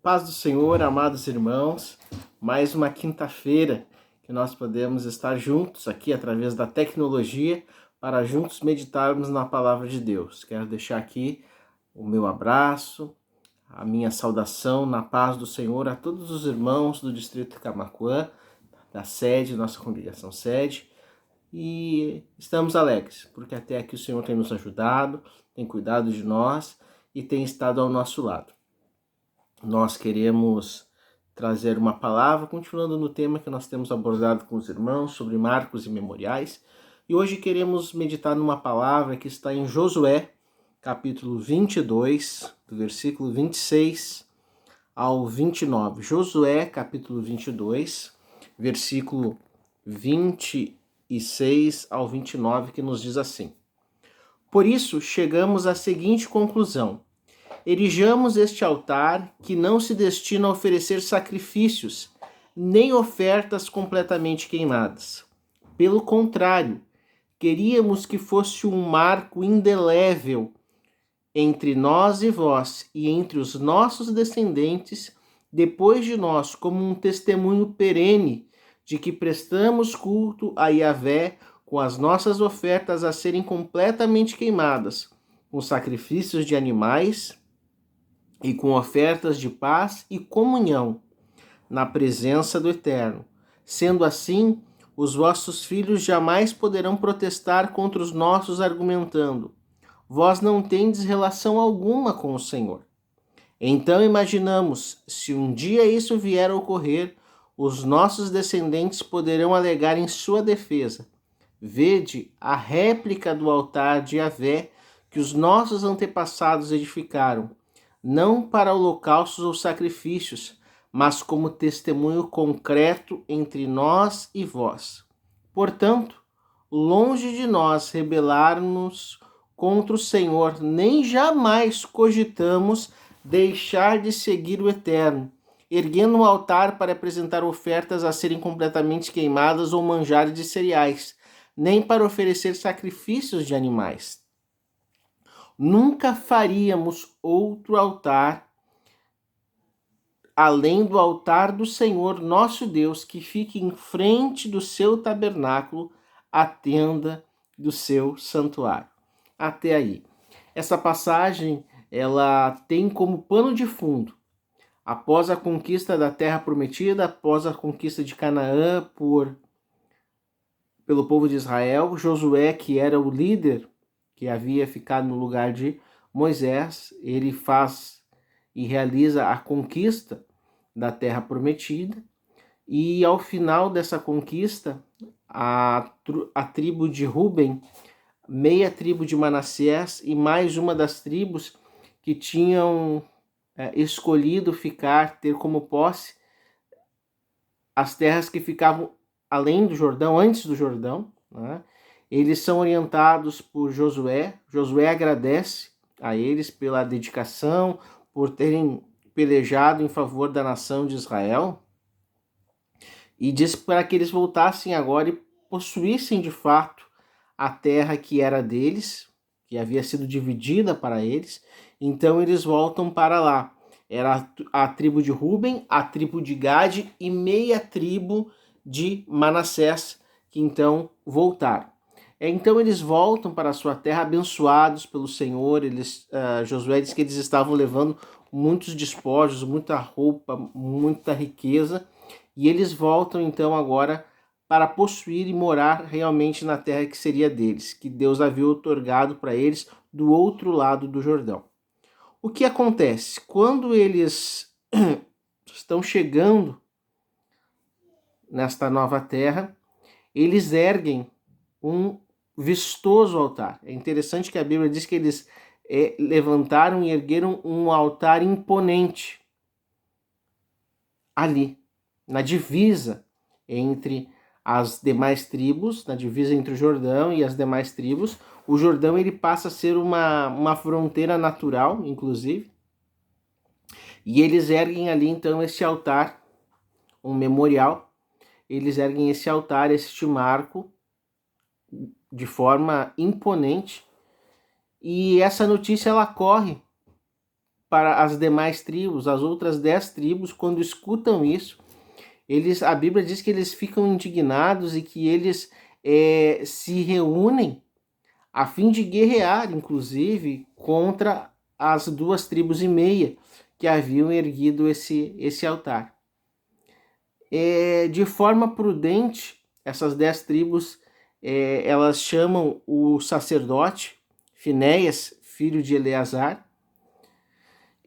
Paz do Senhor, amados irmãos, mais uma quinta-feira que nós podemos estar juntos aqui através da tecnologia para juntos meditarmos na palavra de Deus. Quero deixar aqui o meu abraço, a minha saudação na paz do Senhor a todos os irmãos do Distrito Camaquã, da sede, nossa congregação sede, e estamos alegres, porque até aqui o Senhor tem nos ajudado, tem cuidado de nós e tem estado ao nosso lado. Nós queremos trazer uma palavra, continuando no tema que nós temos abordado com os irmãos, sobre marcos e memoriais. E hoje queremos meditar numa palavra que está em Josué, capítulo 22, do versículo 26 ao 29. Josué, capítulo 22, versículo 26 ao 29, que nos diz assim: Por isso, chegamos à seguinte conclusão: erijamos este altar que não se destina a oferecer sacrifícios, nem ofertas completamente queimadas. Pelo contrário, queríamos que fosse um marco indelével entre nós e vós, e entre os nossos descendentes, depois de nós, como um testemunho perene de que prestamos culto a Yahvé com as nossas ofertas a serem completamente queimadas, com sacrifícios de animais e com ofertas de paz e comunhão na presença do Eterno. Sendo assim, os vossos filhos jamais poderão protestar contra os nossos, argumentando: vós não tendes relação alguma com o Senhor. Então imaginamos, se um dia isso vier a ocorrer, os nossos descendentes poderão alegar em sua defesa: vede a réplica do altar de Yahvé que os nossos antepassados edificaram, não para holocaustos ou sacrifícios, mas como testemunho concreto entre nós e vós. Portanto, longe de nós rebelar-nos contra o Senhor, nem jamais cogitamos deixar de seguir o Eterno, erguendo um altar para apresentar ofertas a serem completamente queimadas ou manjares de cereais, nem para oferecer sacrifícios de animais. Nunca faríamos outro altar além do altar do Senhor nosso Deus, que fica em frente do seu tabernáculo, a tenda do seu santuário. Até aí. Essa passagem, ela tem como pano de fundo, após a conquista da terra prometida, após a conquista de Canaã pelo povo de Israel, Josué, que era o líder que havia ficado no lugar de Moisés, ele faz e realiza a conquista da terra prometida, e ao final dessa conquista, a tribo de Ruben, meia tribo de Manassés e mais uma das tribos que tinham escolhido ter como posse as terras que ficavam além do Jordão, antes do Jordão, né? Eles são orientados por Josué. Josué agradece a eles pela dedicação, por terem pelejado em favor da nação de Israel, e diz para que eles voltassem agora e possuíssem de fato a terra que era deles, que havia sido dividida para eles. Então eles voltam para lá. Era a tribo de Ruben, a tribo de Gade e meia tribo de Manassés, que então voltaram. Então eles voltam para a sua terra abençoados pelo Senhor. Josué diz que eles estavam levando muitos despojos, muita roupa, muita riqueza, e eles voltam então agora para possuir e morar realmente na terra que seria deles, que Deus havia otorgado para eles do outro lado do Jordão. O que acontece? Quando eles estão chegando nesta nova terra, eles erguem um vistoso altar. É interessante que a Bíblia diz que eles levantaram e ergueram um altar imponente ali, na divisa entre as demais tribos, na divisa entre o Jordão e as demais tribos. O Jordão ele passa a ser uma fronteira natural, inclusive, e eles erguem ali então esse altar, um memorial. Eles erguem esse altar, este marco, de forma imponente, e essa notícia ela corre para as demais tribos, as outras 10 tribos, quando escutam isso, a Bíblia diz que eles ficam indignados e que eles se reúnem a fim de guerrear, inclusive, contra as 2,5 tribos que haviam erguido esse altar. De forma prudente, essas 10 tribos, elas chamam o sacerdote Finéias, filho de Eleazar,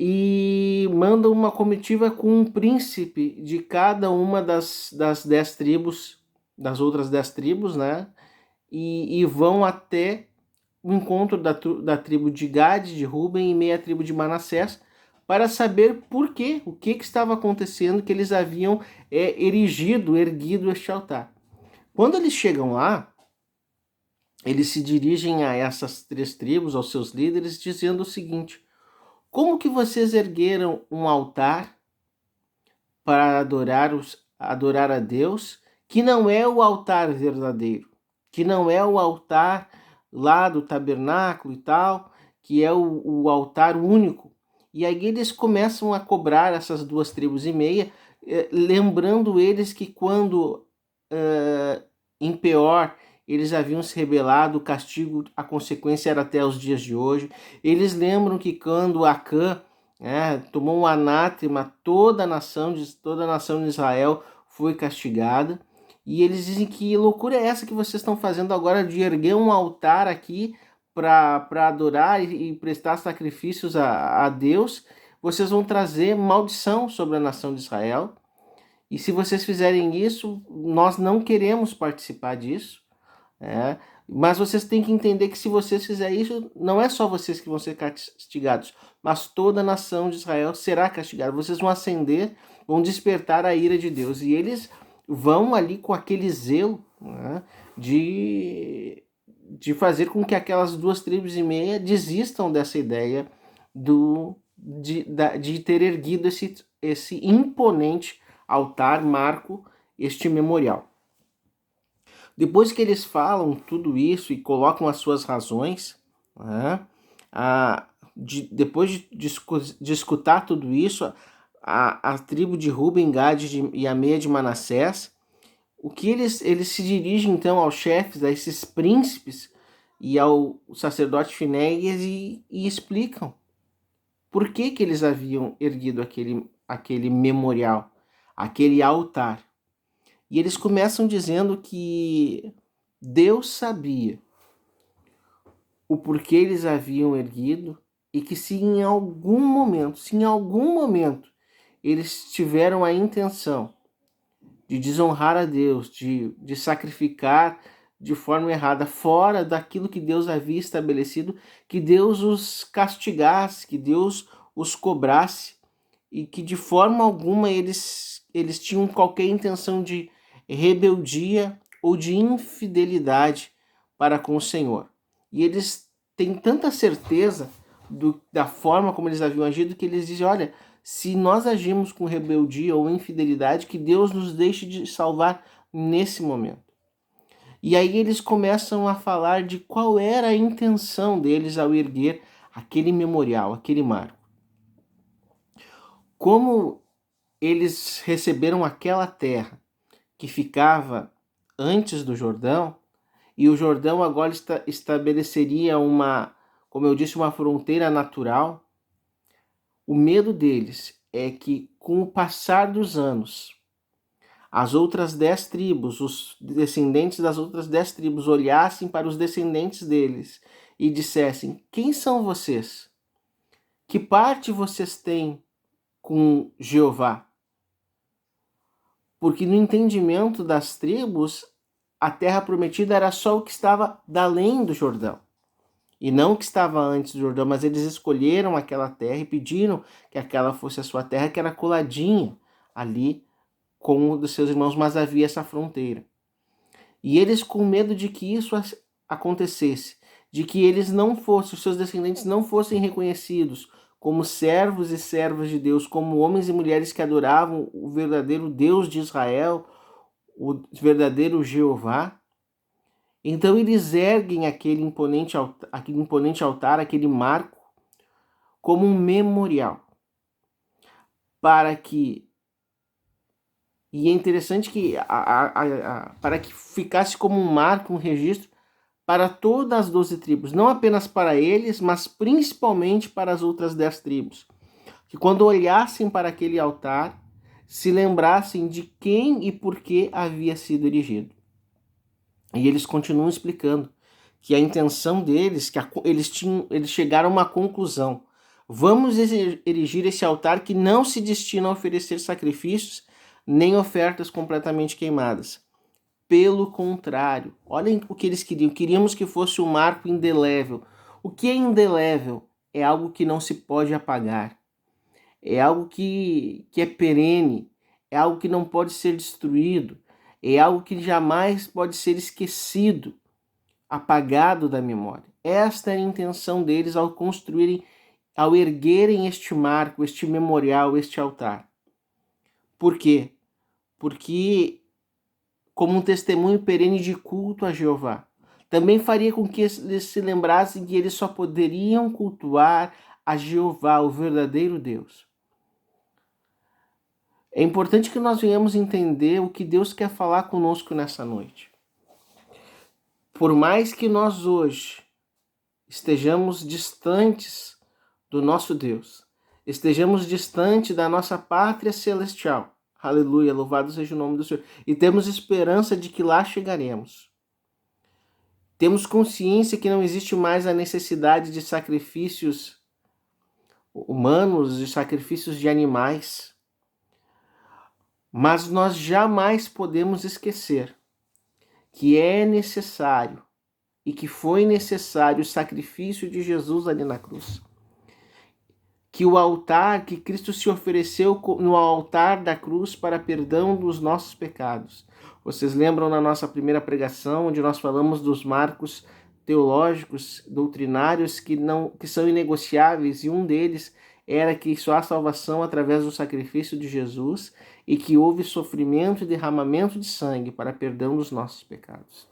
e mandam uma comitiva com um príncipe de cada uma das 10 tribos, das outras 10 tribos, né? E vão até o encontro da tribo de Gade, de Ruben e meia tribo de Manassés, para saber por quê, o que estava acontecendo, que eles haviam erguido este altar. Quando eles chegam lá, eles se dirigem a essas 3 tribos, aos seus líderes, dizendo o seguinte: como que vocês ergueram um altar para adorar a Deus, que não é o altar verdadeiro, que não é o altar lá do tabernáculo e tal, que é o altar único? E aí eles começam a cobrar essas 2,5 tribos, lembrando eles que quando em Peor eles haviam se rebelado, o castigo, a consequência era até os dias de hoje. Eles lembram que quando Acã tomou um anátema, toda a nação de Israel foi castigada. E eles dizem: que loucura é essa que vocês estão fazendo agora de erguer um altar aqui para adorar e prestar sacrifícios a Deus? Vocês vão trazer maldição sobre a nação de Israel. E se vocês fizerem isso, nós não queremos participar disso. Mas vocês têm que entender que se vocês fizerem isso, não é só vocês que vão ser castigados, mas toda a nação de Israel será castigada. Vocês vão acender, vão despertar a ira de Deus. E eles vão ali com aquele zelo, de fazer com que aquelas 2,5 tribos desistam dessa ideia de ter erguido esse imponente altar, marco, este memorial. Depois que eles falam tudo isso e colocam as suas razões, depois de escutar tudo isso, a tribo de Ruben, Gade e a meia de Manassés, o que eles se dirigem então aos chefes, a esses príncipes e ao sacerdote Finéias e explicam por que eles haviam erguido aquele memorial, aquele altar. E eles começam dizendo que Deus sabia o porquê eles haviam erguido e que se em algum momento eles tiveram a intenção de desonrar a Deus, de sacrificar de forma errada, fora daquilo que Deus havia estabelecido, que Deus os castigasse, que Deus os cobrasse, e que de forma alguma eles tinham qualquer intenção de rebeldia ou de infidelidade para com o Senhor. E eles têm tanta certeza da forma como eles haviam agido, que eles dizem: olha, se nós agimos com rebeldia ou infidelidade, que Deus nos deixe de salvar nesse momento. E aí eles começam a falar de qual era a intenção deles ao erguer aquele memorial, aquele marco. Como eles receberam aquela terra que ficava antes do Jordão, e o Jordão agora estabeleceria como eu disse, uma fronteira natural, o medo deles é que, com o passar dos anos, as outras 10 tribos, os descendentes das outras 10 tribos, olhassem para os descendentes deles e dissessem: quem são vocês? Que parte vocês têm com Jeová? Porque no entendimento das tribos, a terra prometida era só o que estava além do Jordão, e não o que estava antes do Jordão. Mas eles escolheram aquela terra e pediram que aquela fosse a sua terra, que era coladinha ali com o dos seus irmãos, mas havia essa fronteira. E eles, com medo de que isso acontecesse, de que eles os seus descendentes não fossem reconhecidos como servos e servas de Deus, como homens e mulheres que adoravam o verdadeiro Deus de Israel, o verdadeiro Jeová, então eles erguem aquele imponente altar, aquele marco, como um memorial. E é interessante que para que ficasse como um marco, um registro para todas as 12 tribos, não apenas para eles, mas principalmente para as outras 10 tribos. Que quando olhassem para aquele altar, se lembrassem de quem e por que havia sido erigido. E eles continuam explicando que a intenção deles, eles chegaram a uma conclusão. Vamos erigir esse altar que não se destina a oferecer sacrifícios nem ofertas completamente queimadas. Pelo contrário, olhem o que eles queriam. Queríamos que fosse um marco indelével. O que é indelével? É algo que não se pode apagar. É algo que é perene. É algo que não pode ser destruído. É algo que jamais pode ser esquecido, apagado da memória. Esta é a intenção deles ao construírem, ao erguerem este marco, este memorial, este altar. Por quê? Porque como um testemunho perene de culto a Jeová. Também faria com que eles se lembrassem que eles só poderiam cultuar a Jeová, o verdadeiro Deus. É importante que nós venhamos entender o que Deus quer falar conosco nessa noite. Por mais que nós hoje estejamos distantes do nosso Deus, estejamos distantes da nossa pátria celestial, aleluia, louvado seja o nome do Senhor, e temos esperança de que lá chegaremos. Temos consciência que não existe mais a necessidade de sacrifícios humanos, de sacrifícios de animais. Mas nós jamais podemos esquecer que é necessário e que foi necessário o sacrifício de Jesus ali na cruz. Que o altar, que Cristo se ofereceu no altar da cruz para perdão dos nossos pecados. Vocês lembram na nossa primeira pregação, onde nós falamos dos marcos teológicos, doutrinários, que são inegociáveis, e um deles era que só há salvação através do sacrifício de Jesus e que houve sofrimento e derramamento de sangue para perdão dos nossos pecados.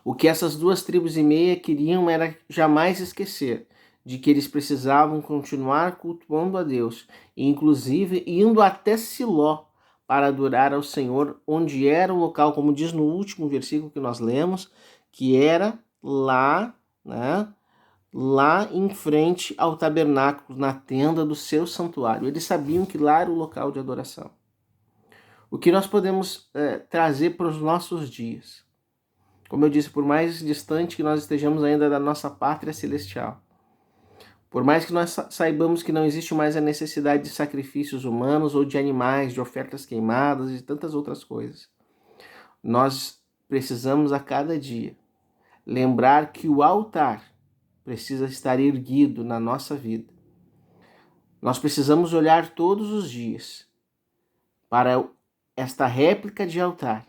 O que essas 2 tribos e meia queriam era jamais esquecer de que eles precisavam continuar cultuando a Deus, inclusive indo até Siló para adorar ao Senhor, onde era o local, como diz no último versículo que nós lemos, que era lá, né, lá em frente ao tabernáculo, na tenda do seu santuário. Eles sabiam que lá era o local de adoração. O que nós podemos trazer para os nossos dias? Como eu disse, por mais distante que nós estejamos ainda da nossa pátria celestial, por mais que nós saibamos que não existe mais a necessidade de sacrifícios humanos ou de animais, de ofertas queimadas e tantas outras coisas, nós precisamos a cada dia lembrar que o altar precisa estar erguido na nossa vida. Nós precisamos olhar todos os dias para esta réplica de altar,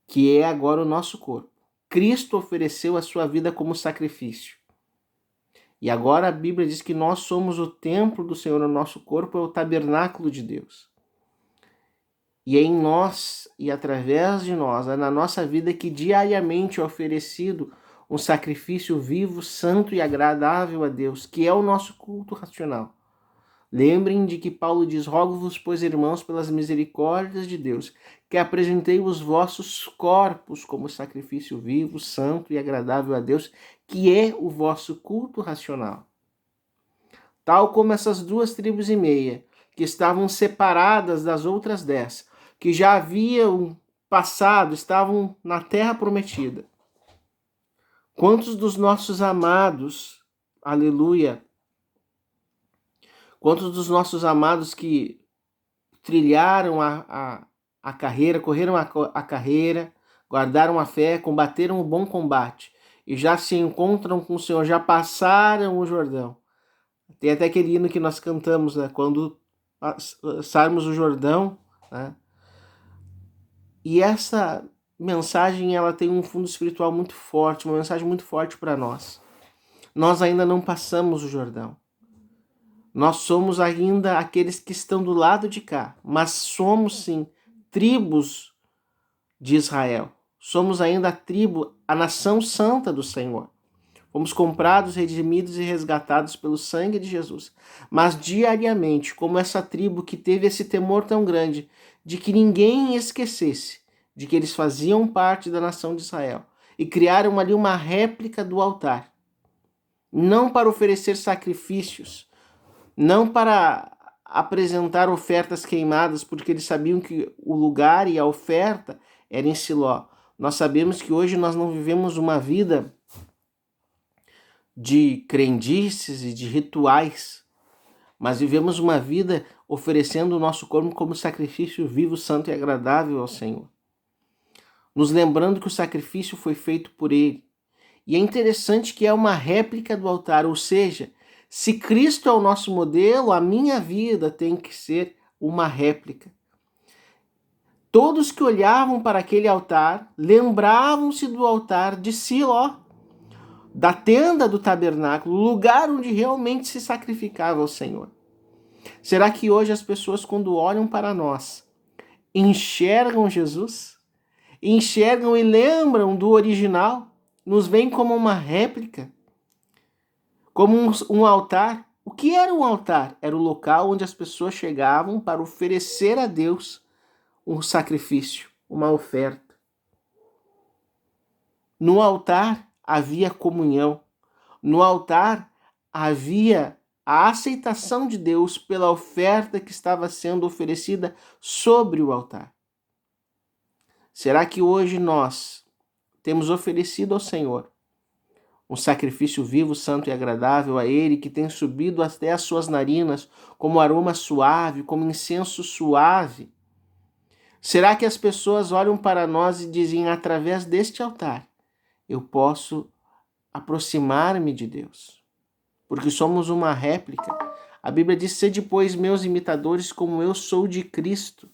que é agora o nosso corpo. Cristo ofereceu a sua vida como sacrifício. E agora a Bíblia diz que nós somos o templo do Senhor, o nosso corpo é o tabernáculo de Deus. E é em nós e através de nós, é na nossa vida que diariamente é oferecido um sacrifício vivo, santo e agradável a Deus, que é o nosso culto racional. Lembrem de que Paulo diz: rogo-vos, pois, irmãos, pelas misericórdias de Deus, que apresentei os vossos corpos como sacrifício vivo, santo e agradável a Deus, que é o vosso culto racional. Tal como essas 2 tribos e meia, que estavam separadas das outras 10, que já haviam passado, estavam na terra prometida. Quantos dos nossos amados, aleluia, quantos dos nossos amados que trilharam a carreira, correram a carreira, guardaram a fé, combateram o bom combate e já se encontram com o Senhor, já passaram o Jordão. Tem até aquele hino que nós cantamos, né? Quando passarmos o Jordão, né? E essa mensagem, ela tem um fundo espiritual muito forte, uma mensagem muito forte para nós. Nós ainda não passamos o Jordão. Nós somos ainda aqueles que estão do lado de cá, mas somos sim tribos de Israel. Somos ainda a tribo, a nação santa do Senhor. Fomos comprados, redimidos e resgatados pelo sangue de Jesus. Mas diariamente, como essa tribo que teve esse temor tão grande de que ninguém esquecesse de que eles faziam parte da nação de Israel e criaram ali uma réplica do altar, não para oferecer sacrifícios, não para apresentar ofertas queimadas, porque eles sabiam que o lugar e a oferta era em Siló. Nós sabemos que hoje nós não vivemos uma vida de crendices e de rituais, mas vivemos uma vida oferecendo o nosso corpo como sacrifício vivo, santo e agradável ao Senhor. Nos lembrando que o sacrifício foi feito por Ele. E é interessante que é uma réplica do altar, ou seja, se Cristo é o nosso modelo, a minha vida tem que ser uma réplica. Todos que olhavam para aquele altar lembravam-se do altar de Siló, da tenda do tabernáculo, lugar onde realmente se sacrificava ao Senhor. Será que hoje as pessoas, quando olham para nós, enxergam Jesus? Enxergam e lembram do original? Nos veem como uma réplica? Como um altar? O que era um altar? Era o local onde as pessoas chegavam para oferecer a Deus um sacrifício, uma oferta. No altar havia comunhão. No altar havia a aceitação de Deus pela oferta que estava sendo oferecida sobre o altar. Será que hoje nós temos oferecido ao Senhor um sacrifício vivo, santo e agradável a Ele, que tem subido até as suas narinas como aroma suave, como incenso suave? Será que as pessoas olham para nós e dizem, através deste altar, eu posso aproximar-me de Deus? Porque somos uma réplica. A Bíblia diz, sede, pois, meus imitadores, como eu sou de Cristo.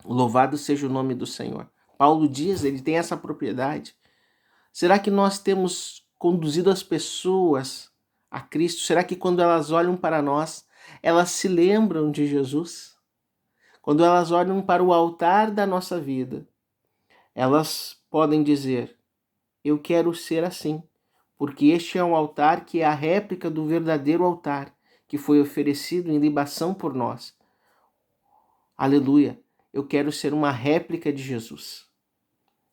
Louvado seja o nome do Senhor. Paulo diz, ele tem essa propriedade. Será que nós temos conduzido as pessoas a Cristo? Será que quando elas olham para nós, elas se lembram de Jesus? Quando elas olham para o altar da nossa vida, elas podem dizer, eu quero ser assim, porque este é um altar que é a réplica do verdadeiro altar, que foi oferecido em libação por nós. Aleluia! Eu quero ser uma réplica de Jesus.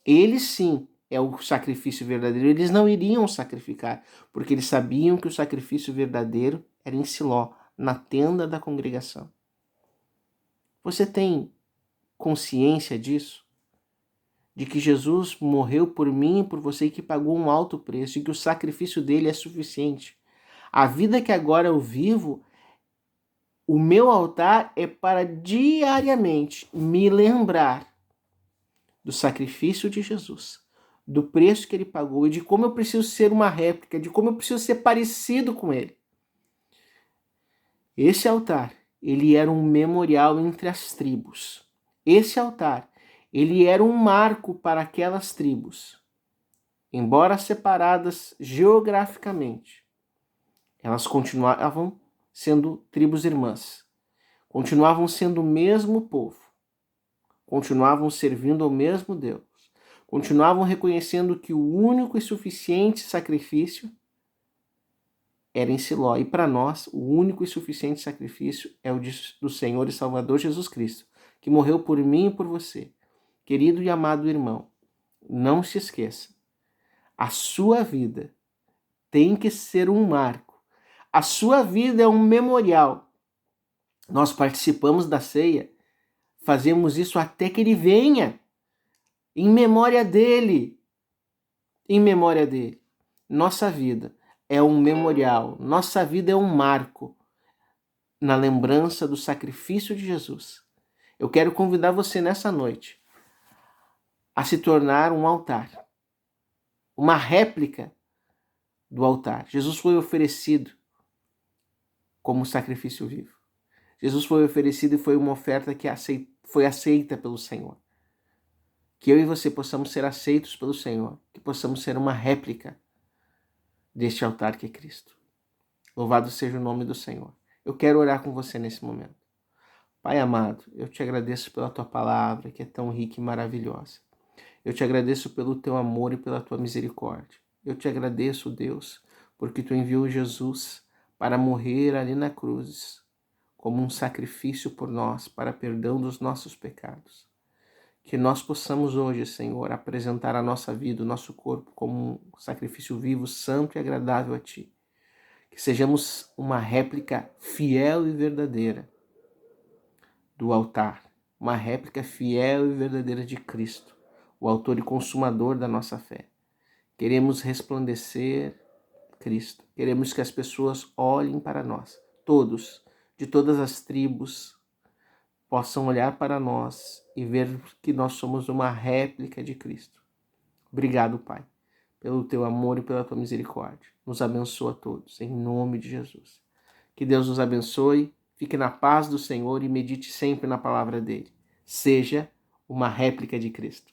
Ele sim é o sacrifício verdadeiro. Eles não iriam sacrificar, porque eles sabiam que o sacrifício verdadeiro era em Siló, na tenda da congregação. Você tem consciência disso? De que Jesus morreu por mim e por você e que pagou um alto preço e que o sacrifício dele é suficiente. A vida que agora eu vivo, o meu altar é para diariamente me lembrar do sacrifício de Jesus, do preço que ele pagou e de como eu preciso ser uma réplica, de como eu preciso ser parecido com ele. Esse altar, ele era um memorial entre as tribos. Esse altar, ele era um marco para aquelas tribos. Embora separadas geograficamente, elas continuavam sendo tribos irmãs, continuavam sendo o mesmo povo, continuavam servindo ao mesmo Deus, continuavam reconhecendo que o único e suficiente sacrifício era em Siló. E para nós, o único e suficiente sacrifício é o do Senhor e Salvador Jesus Cristo, que morreu por mim e por você. Querido e amado irmão, não se esqueça, a sua vida tem que ser um marco. A sua vida é um memorial. Nós participamos da ceia, fazemos isso até que ele venha, em memória dele. Em memória dele. Nossa vida é um memorial, nossa vida é um marco na lembrança do sacrifício de Jesus. Eu quero convidar você nessa noite a se tornar um altar, uma réplica do altar. Jesus foi oferecido como sacrifício vivo. Jesus foi oferecido e foi uma oferta que foi aceita pelo Senhor. Que eu e você possamos ser aceitos pelo Senhor, que possamos ser uma réplica deste altar que é Cristo. Louvado seja o nome do Senhor. Eu quero orar com você nesse momento. Pai amado, eu te agradeço pela tua palavra, que é tão rica e maravilhosa. Eu te agradeço pelo teu amor e pela tua misericórdia. Eu te agradeço, Deus, porque tu enviou Jesus para morrer ali na cruz, como um sacrifício por nós, para perdão dos nossos pecados. Que nós possamos hoje, Senhor, apresentar a nossa vida, o nosso corpo, como um sacrifício vivo, santo e agradável a Ti. Que sejamos uma réplica fiel e verdadeira do altar, uma réplica fiel e verdadeira de Cristo, o autor e consumador da nossa fé. Queremos resplandecer Cristo. Queremos que as pessoas olhem para nós, todos, de todas as tribos, possam olhar para nós e ver que nós somos uma réplica de Cristo. Obrigado, Pai, pelo teu amor e pela tua misericórdia. Nos abençoa a todos, em nome de Jesus. Que Deus nos abençoe, fique na paz do Senhor e medite sempre na palavra dele. Seja uma réplica de Cristo.